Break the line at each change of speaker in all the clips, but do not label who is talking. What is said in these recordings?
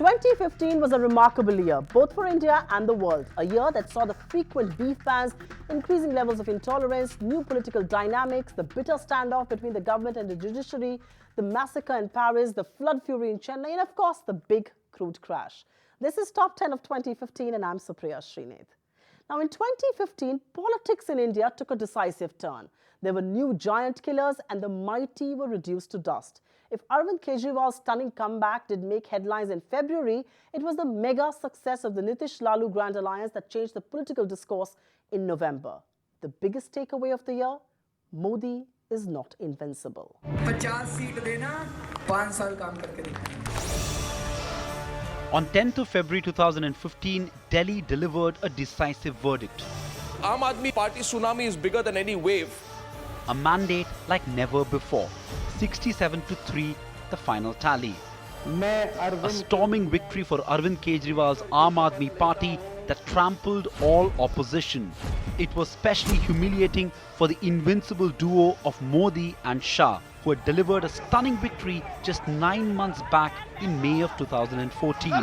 2015 was a remarkable year, both for India and the world. A year that saw the frequent beef bans, increasing levels of intolerance, new political dynamics, the bitter standoff between the government and the judiciary, the massacre in Paris, the flood fury in Chennai, and of course, the big crude crash. This is Top 10 of 2015, and I'm Supriya Shrinate. Now, in 2015, politics in India took a decisive turn. There were new giant killers and the mighty were reduced to dust. If Arvind Kejriwal's stunning comeback did make headlines in February, it was the mega success of the Nitish-Lalu Grand Alliance that changed the political discourse in November. The biggest takeaway of the year? Modi is not invincible.
50 seat dena, 5 saal kaam karke dikhayenge.
On 10th of February 2015, Delhi delivered a decisive verdict.
Aam Aadmi Party tsunami is bigger than any wave.
A mandate like never before. 67-3, the final tally. A storming victory for Arvind Kejriwal's Aam Aadmi Party that trampled all opposition. It was especially humiliating for the invincible duo of Modi and Shah, who had delivered a stunning victory just 9 months back in May of 2014.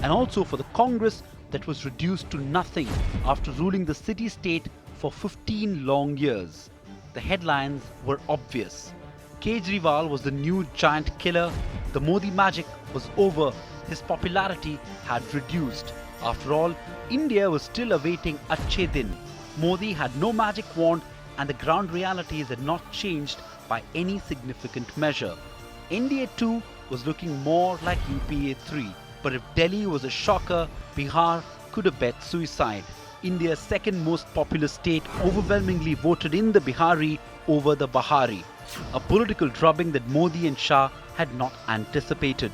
And also for the Congress that was reduced to nothing after ruling the city-state for 15 long years. The headlines were obvious. Kejriwal was the new giant killer. The Modi magic was over. His popularity had reduced. After all, India was still awaiting Achhe Din. Modi had no magic wand and the ground realities had not changed by any significant measure. NDA 2 was looking more like UPA 3. But if Delhi was a shocker, Bihar could have bet suicide. India's second most populous state overwhelmingly voted in the Bihari over the Bahari, a political drubbing that Modi and Shah had not anticipated,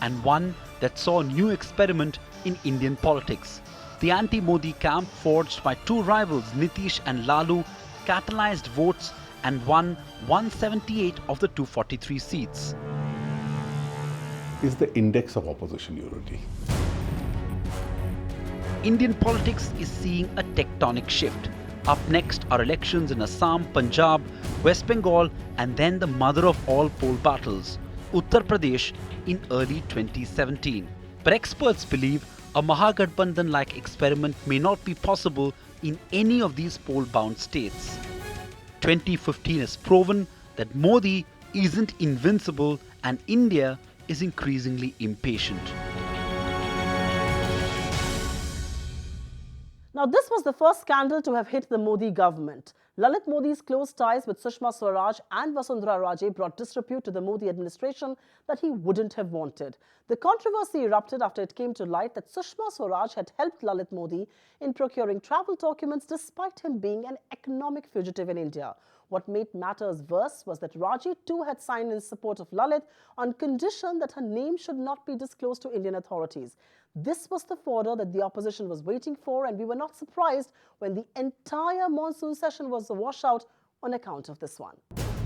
and one that saw a new experiment in Indian politics. The anti-Modi camp, forged by two rivals Nitish and Lalu, catalyzed votes and won 178 of the 243 seats.
Is the index of opposition unity.
Indian politics is seeing a tectonic shift. Up next are elections in Assam, Punjab, West Bengal, and then the mother of all poll battles, Uttar Pradesh, in early 2017. But experts believe a Mahagathbandhan-like experiment may not be possible in any of these poll-bound states. 2015 has proven that Modi isn't invincible and India is increasingly impatient.
Now, this was the first scandal to have hit the Modi government. Lalit Modi's close ties with Sushma Swaraj and Vasundhara Raje brought disrepute to the Modi administration that he wouldn't have wanted. The controversy erupted after it came to light that Sushma Swaraj had helped Lalit Modi in procuring travel documents despite him being an economic fugitive in India. What made matters worse was that Raje too had signed in support of Lalit on condition that her name should not be disclosed to Indian authorities. This was the fodder that the opposition was waiting for, and we were not surprised when the entire monsoon session was a washout on account of this one.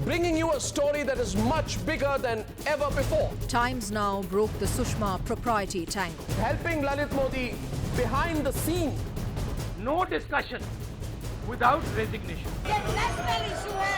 Bringing you a story that is much bigger than ever before.
Times Now broke the Sushma propriety tangle.
Helping Lalit Modi behind the scene.
No discussion without resignation.
ये national issue है।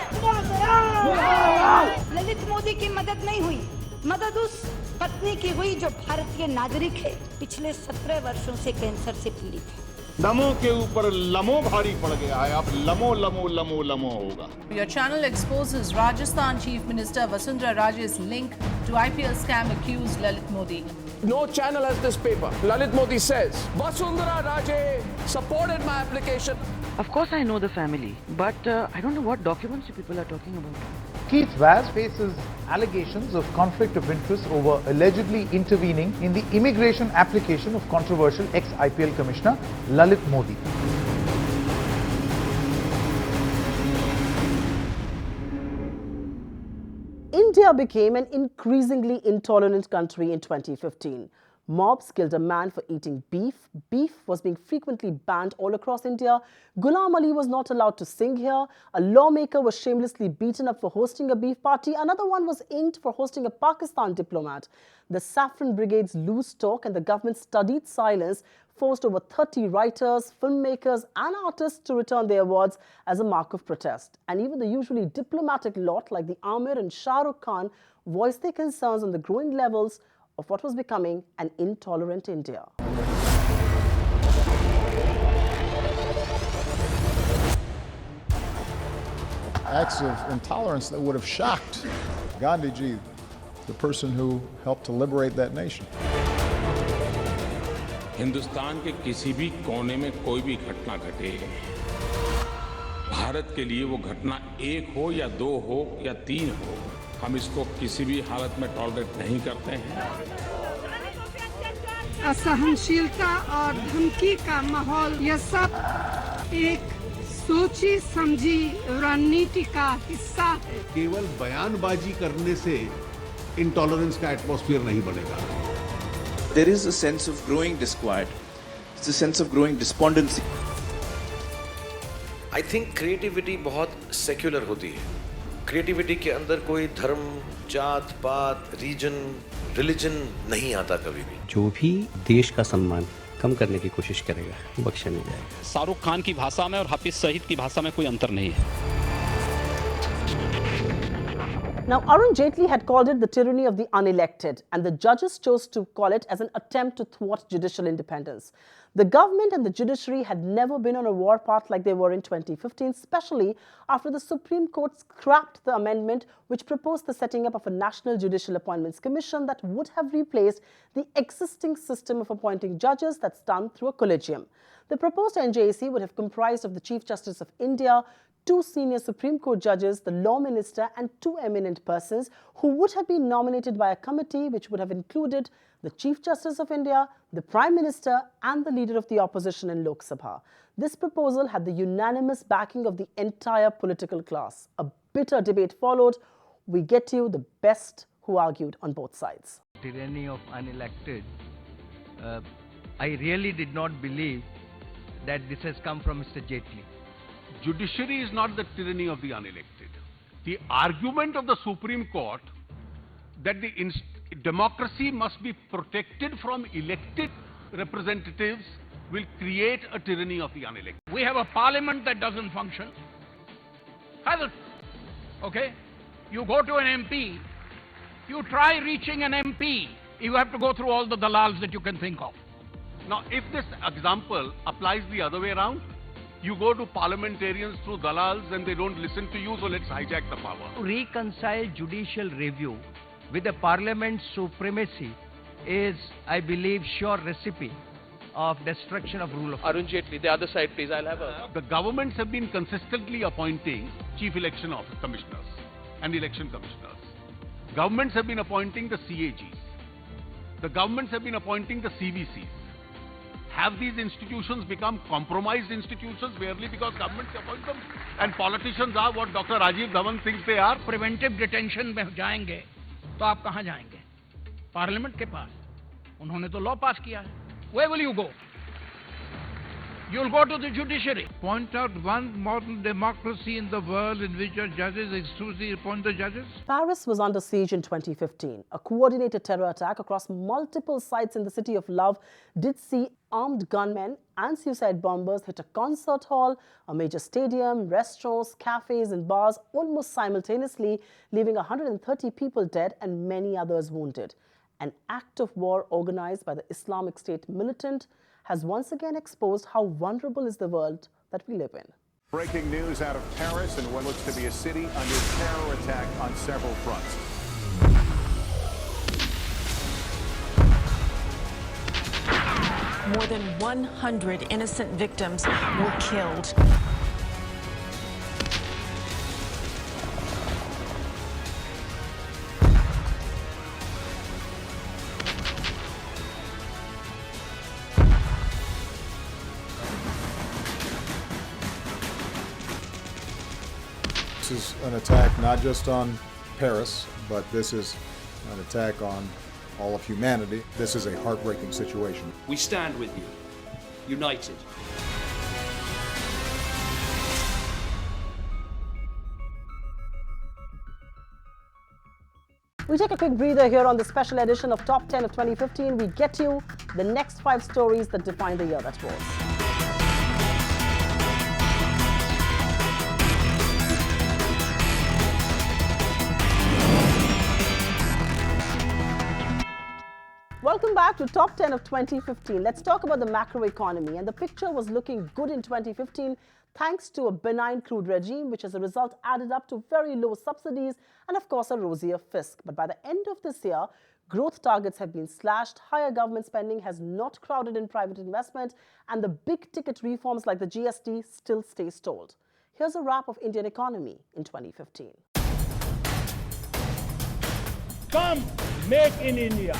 ललित मोदी की मदद नहीं हुई, मदद उस पत्नी की हुई जो भारतीय नागरिक है, पिछले 17 वर्षों से कैंसर से पीड़ित है।
नमो के ऊपर लमो भारी पड़ गया है, अब लमो लमो लमो लमो होगा।
Your channel exposes Rajasthan Chief Minister Vasundhara Raje's link to IPL scam accused Lalit Modi.
No channel has this paper. Lalit Modi says, Vasundhara Raje supported my application.
Of course I know the family, but I don't know what documents you people are talking about.
Keith Vaz faces allegations of conflict of interest over allegedly intervening in the immigration application of controversial ex-IPL Commissioner Lalit Modi.
India became an increasingly intolerant country in 2015. Mobs killed a man for eating beef. Beef was being frequently banned all across India. Ghulam Ali was not allowed to sing here. A lawmaker was shamelessly beaten up for hosting a beef party. Another one was inked for hosting a Pakistan diplomat. The Saffron Brigade's loose talk and the government's studied silence forced over 30 writers, filmmakers and artists to return their awards as a mark of protest. And even the usually diplomatic lot like the Amir and Shah Rukh Khan voiced their concerns on the growing levels of what was becoming an intolerant India.
Acts of intolerance that would have shocked Gandhiji, the person who helped to liberate that nation.
Hindustan के किसी भी कोने में कोई भी घटना घटे, भारत के लिए वो घटना एक हो या दो हो या तीन हो, हम इसको किसी भी हालत में टॉलरेट नहीं करते हैं।
असहनशीलता और धमकी का माहौल, यह सब एक सोची समझी रणनीति का हिस्सा है।
केवल बयानबाजी करने से इंटॉलरेंस का एटमॉस्फेयर नहीं बनेगा।
There is a sense of growing disquiet. It's a sense of growing despondency.
I think creativity बहुत secular होती है। Creativity के अंदर कोई धर्म, जात, पात, region, religion नहीं आता कभी भी।
जो भी देश का सम्मान कम करने की कोशिश करेगा, बख्शा नहीं जाएगा।
शाहरुख खान की भाषा में और हाफिज सईद की भाषा में कोई अंतर नहीं है।
Now, Arun Jaitley had called it the tyranny of the unelected, and the judges chose to call it as an attempt to thwart judicial independence. The government and the judiciary had never been on a warpath like they were in 2015, especially after the Supreme Court scrapped the amendment which proposed the setting up of a National Judicial Appointments Commission that would have replaced the existing system of appointing judges that's done through a collegium. The proposed NJAC would have comprised of the Chief Justice of India, 2 senior Supreme Court judges, the Law Minister and 2 eminent persons who would have been nominated by a committee which would have included the Chief Justice of India, the Prime Minister and the Leader of the Opposition in Lok Sabha. This proposal had the unanimous backing of the entire political class. A bitter debate followed. We get you the best who argued on both sides.
Tyranny of unelected. I really did not believe that this has come from Mr. Jaitley.
Judiciary is not the tyranny of the unelected. The argument of the Supreme Court that the democracy must be protected from elected representatives will create a tyranny of the unelected.
We have a parliament that doesn't function. Hasn't. Okay? You go to an MP, you try reaching an MP, you have to go through all the dalals that you can think of.
Now, if this example applies the other way around, you go to parliamentarians through dalals and they don't listen to you, so let's hijack the power.
To reconcile judicial review with the parliament's supremacy is, I believe, sure recipe of destruction of rule of law.
Arun Jaitley, the other side, please. I'll have a...
The governments have been consistently appointing chief election office commissioners and election commissioners. Governments have been appointing the CAGs. The governments have been appointing the CVCs. Have these institutions become compromised institutions merely because governments appoint them? And politicians are what Dr. Rajiv Dhawan thinks they are?
Preventive detention में जाएंगे तो आप कहाँ जाएंगे? Parliament के पास. उन्होंने तो law पास किया है. Where will you go? You'll go to the judiciary.
Point out one modern democracy in the world in which your judges exclusively appoint the judges.
Paris was under siege in 2015. A coordinated terror attack across multiple sites in the city of love did see armed gunmen and suicide bombers hit a concert hall, a major stadium, restaurants, cafes and bars almost simultaneously, leaving 130 people dead and many others wounded. An act of war organized by the Islamic State militant has once again exposed how vulnerable is the world that we live in.
Breaking news out of Paris and what looks to be a city under terror attack on several fronts.
More than 100 innocent victims were killed.
This is an attack not just on Paris, but this is an attack on all of humanity. This is a heartbreaking situation.
We stand with you, united.
We take a quick breather here on the special edition of Top 10 of 2015. We get you the next 5 stories that define the year that was. Welcome back to Top 10 of 2015. Let's talk about the macroeconomy. And the picture was looking good in 2015 thanks to a benign crude regime, which as a result added up to very low subsidies and, of course, a rosier fisc. But by the end of this year, growth targets have been slashed, higher government spending has not crowded in private investment, and the big-ticket reforms like the GST still stay stalled. Here's a wrap of Indian economy in 2015.
Come, make in India.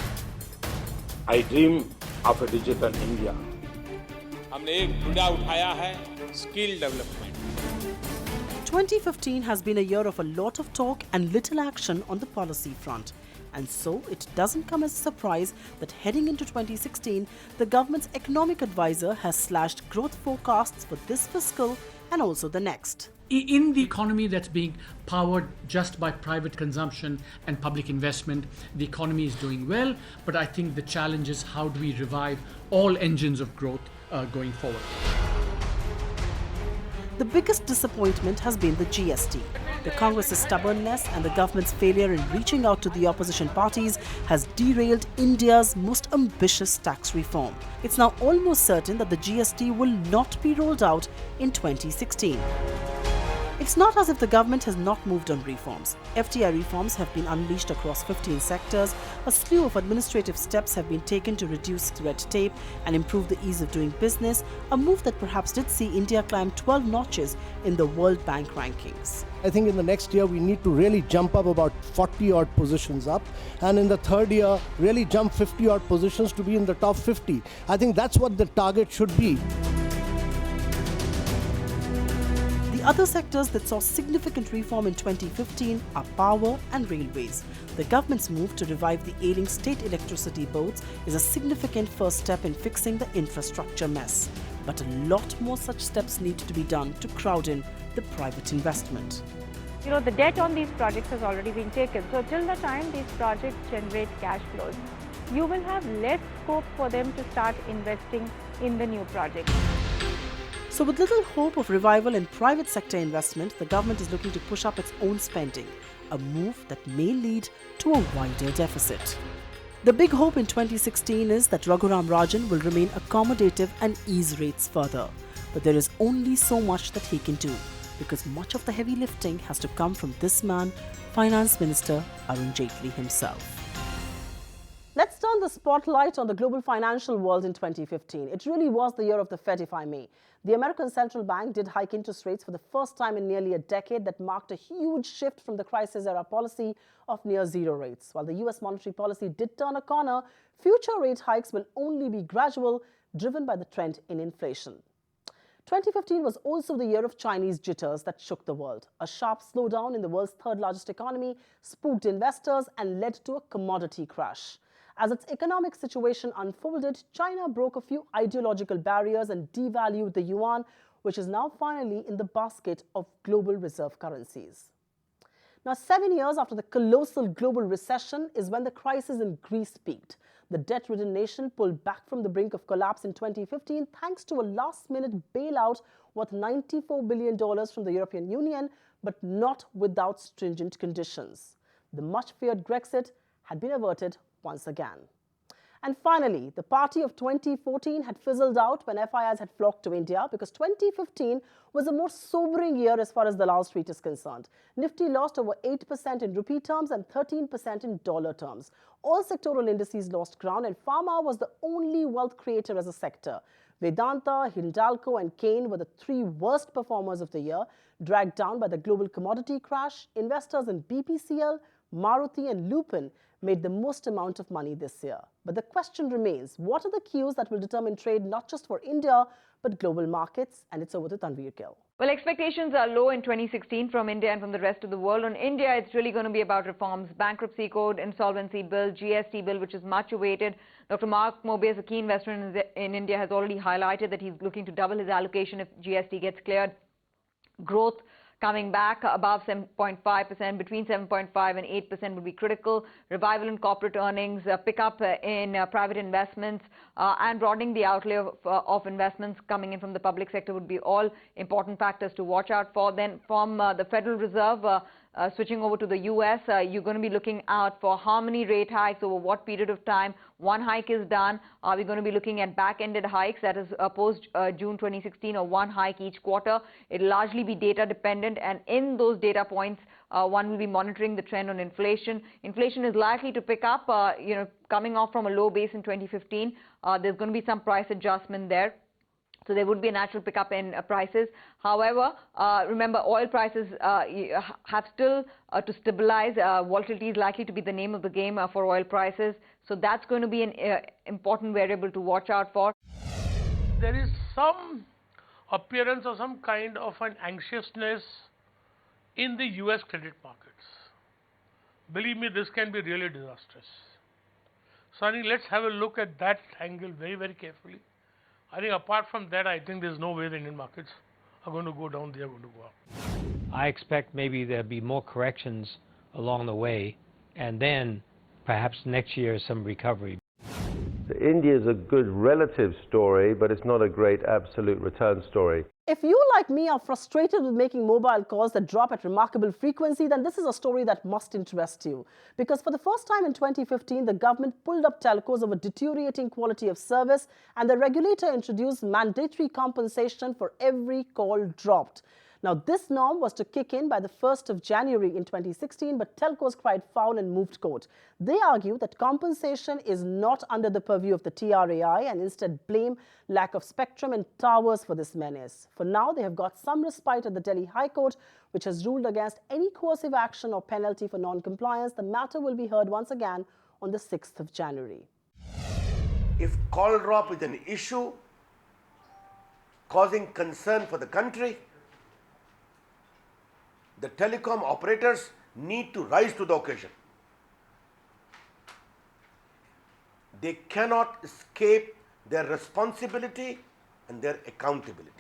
I dream of a digital India.
हमने एक मुद्दा उठाया है skill development.
2015 has been a year of a lot of talk and little action on the policy front. And so it doesn't come as a surprise that heading into 2016, the government's economic advisor has slashed growth forecasts for this fiscal and also the next.
In the economy that's being powered just by private consumption and public investment, the economy is doing well, but I think the challenge is how do we revive all engines of growth going forward.
The biggest disappointment has been the GST. The Congress's stubbornness and the government's failure in reaching out to the opposition parties has derailed India's most ambitious tax reform. It's now almost certain that the GST will not be rolled out in 2016. It's not as if the government has not moved on reforms. FTI reforms have been unleashed across 15 sectors. A slew of administrative steps have been taken to reduce red tape and improve the ease of doing business, a move that perhaps did see India climb 12 notches in the World Bank rankings.
I think in the next year we need to really jump up about 40 odd positions up, and in the third year really jump 50 odd positions to be in the top 50. I think that's what the target should be.
Other sectors that saw significant reform in 2015 are power and railways. The government's move to revive the ailing state electricity boards is a significant first step in fixing the infrastructure mess. But a lot more such steps need to be done to crowd in the private investment.
You know, the debt on these projects has already been taken. So till the time these projects generate cash flows, you will have less scope for them to start investing in the new projects.
So with little hope of revival in private sector investment, the government is looking to push up its own spending, a move that may lead to a wider deficit. The big hope in 2016 is that Raghuram Rajan will remain accommodative and ease rates further. But there is only so much that he can do, because much of the heavy lifting has to come from this man, Finance Minister Arun Jaitley himself. Let's turn the spotlight on the global financial world in 2015. It really was the year of the Fed, if I may. The American Central Bank did hike interest rates for the first time in nearly a decade. That marked a huge shift from the crisis-era policy of near-zero rates. While the US monetary policy did turn a corner, future rate hikes will only be gradual, driven by the trend in inflation. 2015 was also the year of Chinese jitters that shook the world. A sharp slowdown in the world's third-largest economy spooked investors and led to a commodity crash. As its economic situation unfolded, China broke a few ideological barriers and devalued the yuan, which is now finally in the basket of global reserve currencies. Now, 7 years after the colossal global recession is when the crisis in Greece peaked. The debt-ridden nation pulled back from the brink of collapse in 2015 thanks to a last-minute bailout worth $94 billion from the European Union, but not without stringent conditions. The much-feared Grexit had been averted once again. And finally, the party of 2014 had fizzled out when FIIs had flocked to India because 2015 was a more sobering year as far as the Dalal Street is concerned. Nifty lost over 8% in rupee terms and 13% in dollar terms. All sectoral indices lost ground and pharma was the only wealth creator as a sector. Vedanta, Hindalco and Kane were the three worst performers of the year, dragged down by the global commodity crash. Investors in BPCL, Maruti and Lupin made the most amount of money this year. But the question remains, what are the cues that will determine trade not just for India, but global markets? And it's over to Tanveer Gill.
Well, expectations are low in 2016 from India and from the rest of the world. On India, it's really going to be about reforms, bankruptcy code, insolvency bill, GST bill, which is much awaited. Dr. Mark Mobius, a key investor in India, has already highlighted that he's looking to double his allocation if GST gets cleared. Growth coming back above 7.5%, between 7.5 and 8% would be critical. Revival in corporate earnings, pickup in private investments, and broadening the outlay of investments coming in from the public sector would be all important factors to watch out for. Then from the Federal Reserve, Switching over to the US, you're going to be looking out for how many rate hikes over what period of time. One hike is done. Are we going to be looking at back-ended hikes, that is post June 2016, or one hike each quarter? It'll largely be data dependent, and in those data points, one will be monitoring the trend on inflation. Inflation is likely to pick up, coming off from a low base in 2015. There's going to be some price adjustment there. So there would be a natural pickup in prices. However, remember, oil prices have still to stabilize. Volatility is likely to be the name of the game for oil prices. So that's going to be an important variable to watch out for.
There is some appearance of some kind of an anxiousness in the US credit markets. Believe me, this can be really disastrous. So I think let's have a look at that angle very, very carefully. I think apart from that, I think there's no way the Indian markets are going to go down, they are going to go up.
I expect maybe there'll be more corrections along the way, and then perhaps next year some recovery.
So India is a good relative story, but it's not a great absolute return story.
If you, like me, are frustrated with making mobile calls that drop at remarkable frequency, then this is a story that must interest you. Because for the first time in 2015, the government pulled up telcos over deteriorating quality of service, and the regulator introduced mandatory compensation for every call dropped. Now, this norm was to kick in by the 1st of January in 2016, but telcos cried foul and moved court. They argue that compensation is not under the purview of the TRAI and instead blame lack of spectrum and towers for this menace. For now, they have got some respite at the Delhi High Court, which has ruled against any coercive action or penalty for non-compliance. The matter will be heard once again on the 6th of January.
If call drop is an issue causing concern for the country, the telecom operators need to rise to the occasion. They cannot escape their responsibility and their accountability.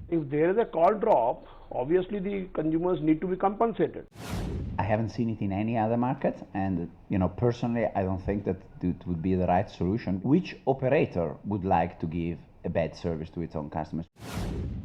If there is a call drop, obviously the consumers need to be compensated.
I haven't seen it in any other market, and personally I don't think that it would be the right solution. Which operator would like to give a bad service to its own customers?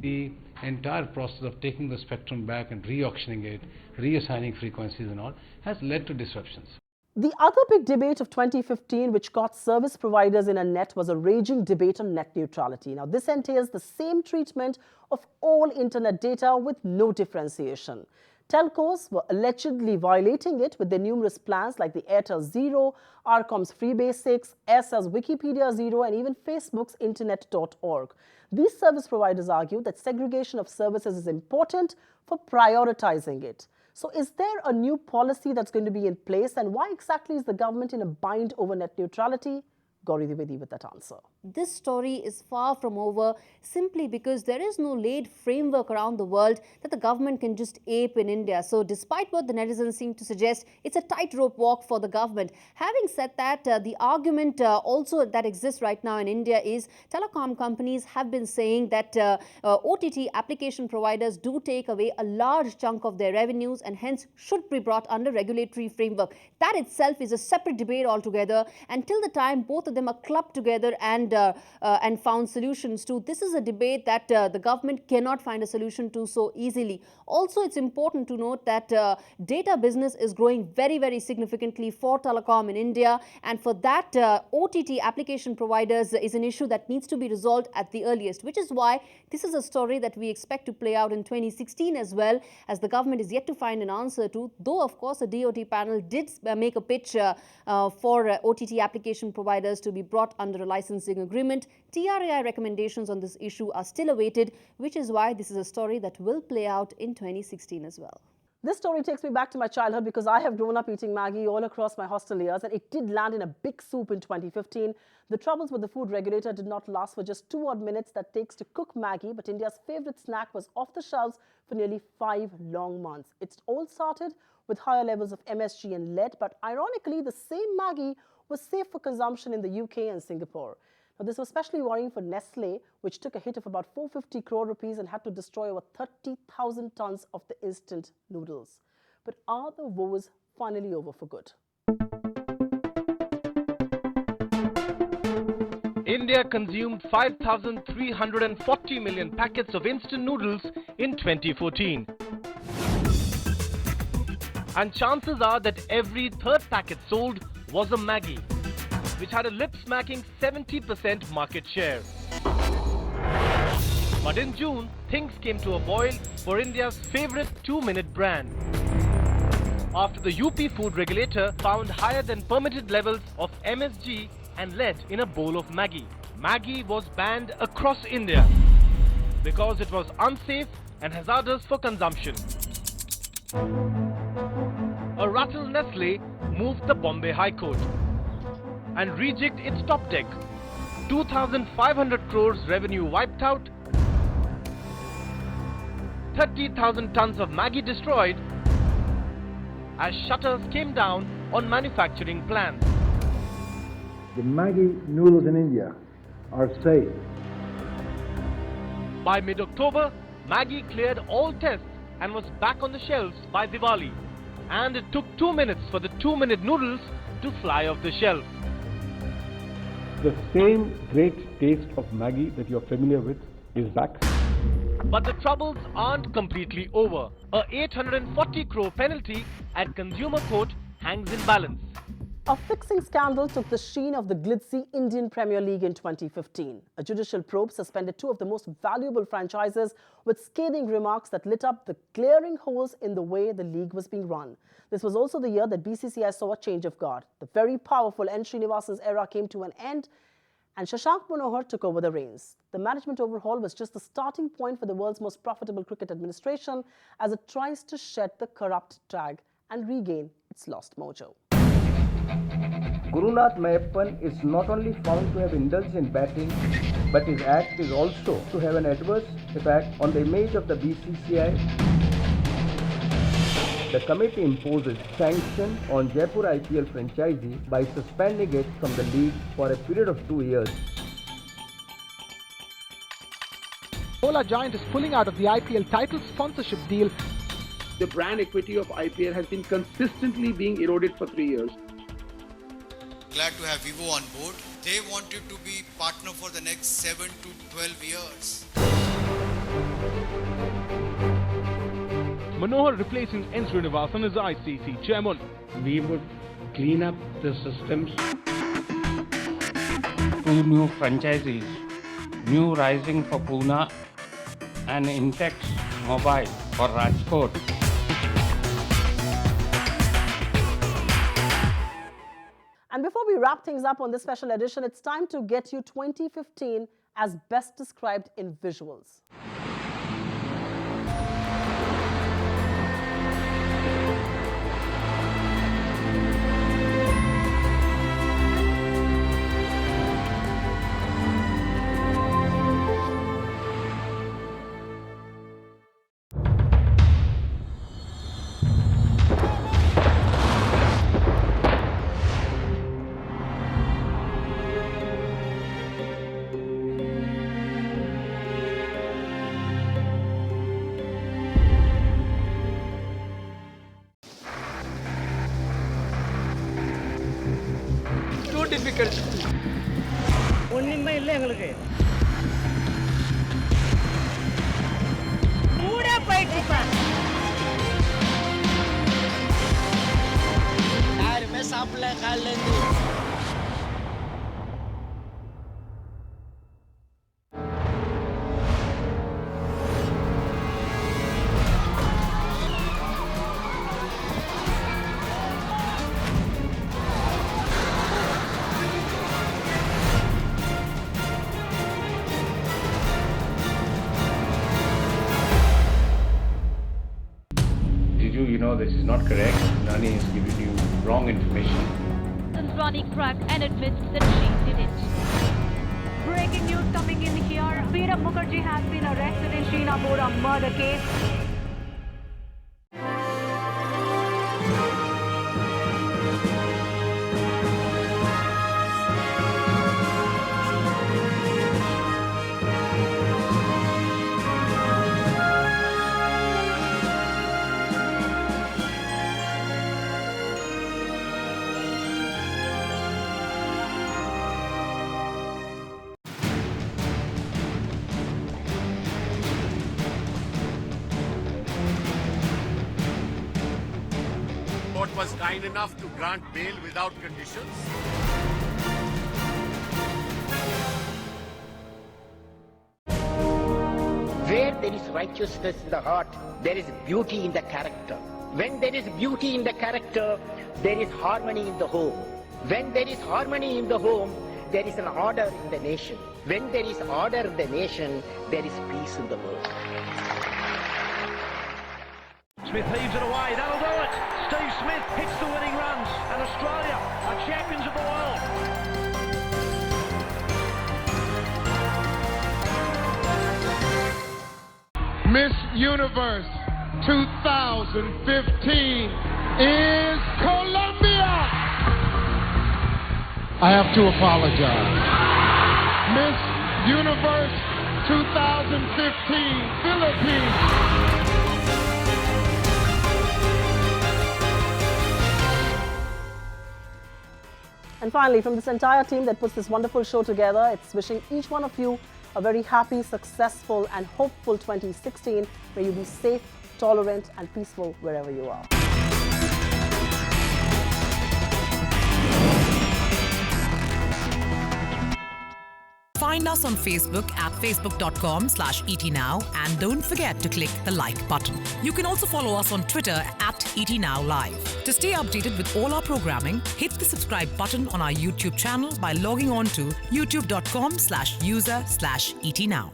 The entire process of taking the spectrum back and re-auctioning it, reassigning frequencies and all, has led to disruptions.
The other big debate of 2015, which caught service providers in a net, was a raging debate on net neutrality. Now, this entails the same treatment of all internet data with no differentiation. Telcos were allegedly violating it with their numerous plans like the Airtel Zero, Arcom's Free Basics, Aircell's Wikipedia Zero, and even Facebook's Internet.org. These service providers argue that segregation of services is important for prioritizing it. So is there a new policy that's going to be in place, and why exactly is the government in a bind over net neutrality? Gauri Dwivedi with that answer.
This story is far from over simply because there is no laid framework around the world that the government can just ape in India. So despite what the netizens seem to suggest, it's a tightrope walk for the government. Having said that, the argument also that exists right now in India is telecom companies have been saying that OTT application providers do take away a large chunk of their revenues and hence should be brought under regulatory framework. That itself is a separate debate altogether. Until the time both of them are clubbed together and found solutions to, this is a debate that the government cannot find a solution to so easily. Also, it's important to note that data business is growing very, very significantly for telecom in India, and for that OTT application providers is an issue that needs to be resolved at the earliest, which is why this is a story that we expect to play out in 2016 as well, as the government is yet to find an answer to, though of course a DoT panel did make a pitch for OTT application providers to be brought under a licensing agreement. TRAI recommendations on this issue are still awaited, which is why this is a story that will play out in 2016 as well.
This story takes me back to my childhood because I have grown up eating Maggi all across my hostel years, and it did land in a big soup in 2015. The troubles with the food regulator did not last for just 2 odd minutes that takes to cook Maggi, but India's favorite snack was off the shelves for nearly 5 long months. It's all started with higher levels of MSG and lead, but ironically, the same Maggi was safe for consumption in the UK and Singapore. Now, this was especially worrying for Nestle, which took a hit of about 450 crore rupees and had to destroy over 30,000 tons of the instant noodles. But are the woes finally over for good?
India consumed 5,340 million packets of instant noodles in 2014. And chances are that every third packet sold was a Maggi, which had a lip-smacking 70% market share. But in June, things came to a boil for India's favorite 2-minute brand, after the UP food regulator found higher than permitted levels of MSG and lead in a bowl of Maggi. Maggi was banned across India because it was unsafe and hazardous for consumption. A rattle Nestle moved the Bombay High Court and rejigged its top deck. 2,500 crores revenue wiped out, 30,000 tons of Maggi destroyed as shutters came down on manufacturing plants.
The Maggi noodles in India are safe.
By mid-October, Maggi cleared all tests and was back on the shelves by Diwali. And it took 2 minutes for the 2-minute noodles to fly off the shelf.
The same great taste of Maggi that you're familiar with is back.
But the troubles aren't completely over. A 840 crore penalty at Consumer Court hangs in balance.
A fixing scandal took the sheen of the glitzy Indian Premier League in 2015. A judicial probe suspended two of the most valuable franchises with scathing remarks that lit up the glaring holes in the way the league was being run. This was also the year that BCCI saw a change of guard. The very powerful N. Srinivasan's era came to an end and Shashank Manohar took over the reins. The management overhaul was just the starting point for the world's most profitable cricket administration as it tries to shed the corrupt tag and regain its lost mojo.
Gurunath Mayappan is not only found to have indulged in batting, but his act is also to have an adverse effect on the image of the BCCI. The committee imposes sanction on Jaipur IPL franchisee by suspending it from the league for a period of 2 years.
Ola Giant is pulling out of the IPL title sponsorship deal.
The brand equity of IPL has been consistently being eroded for 3 years.
Glad to have Vivo on board. They wanted to be partner for the next 7 to 12 years.
Manohar replacing N. Srinivasan as ICC chairman.
We would clean up the systems. 2 new franchisees, New Rising for Pune and Intex Mobile for Rajkot.
And before we wrap things up on this special edition, it's time to get you 2015 as best described in visuals.
ஒண்ணுமே இல்லை எங்களுக்கு கூட போயிட்டு யாருமே சாப்பிடல காலைல இருந்து
This is not correct. Nani is giving you wrong information.
Ronnie cracked and admits that she did it. Breaking news coming in here. Veeram Mukherjee has been arrested in Srinagar murder case.
Court was kind enough to grant bail without conditions.
Where there is righteousness in the heart, there is beauty in the character. When there is beauty in the character, there is harmony in the home. When there is harmony in the home, there is an order in the nation. When there is order in the nation, there is peace in the world.
Smith leaves it away, that'll do it. Steve Smith hits the winning runs, and Australia are champions of the world.
Miss Universe 2015 is Colombia. I have to apologize. Miss Universe 2015 Philippines.
And finally, from this entire team that puts this wonderful show together, it's wishing each one of you a very happy, successful and hopeful 2016. May you be safe, tolerant and peaceful wherever you are.
Find us on Facebook at facebook.com/ETNow and don't forget to click the like button. You can also follow us on Twitter at ETNowLive. To stay updated with all our programming, hit the subscribe button on our YouTube channel by logging on to youtube.com/user/ETNow.